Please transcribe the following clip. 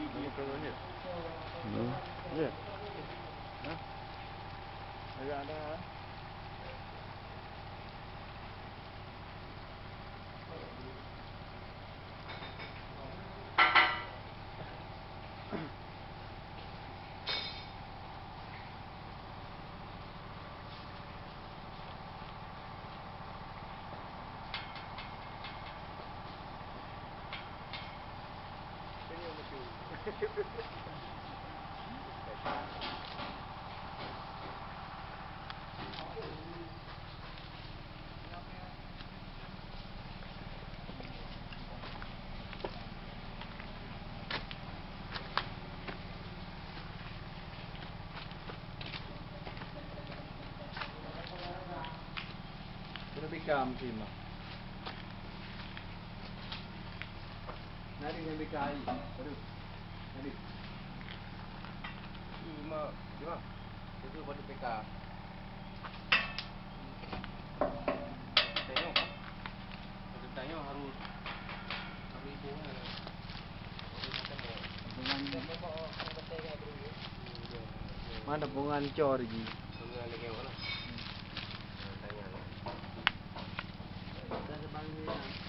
Nama keluar ni. Ya. Hah? Agak ada. Kena bekam sih mah. Nari yang bekam air. Aduh. Nari. Cuma itu baru PK. Tengok kan? Kita tengok harus itu kan. Mana bunga cor ji. Bunga lagi mana? Tanya. Dah sebang ni.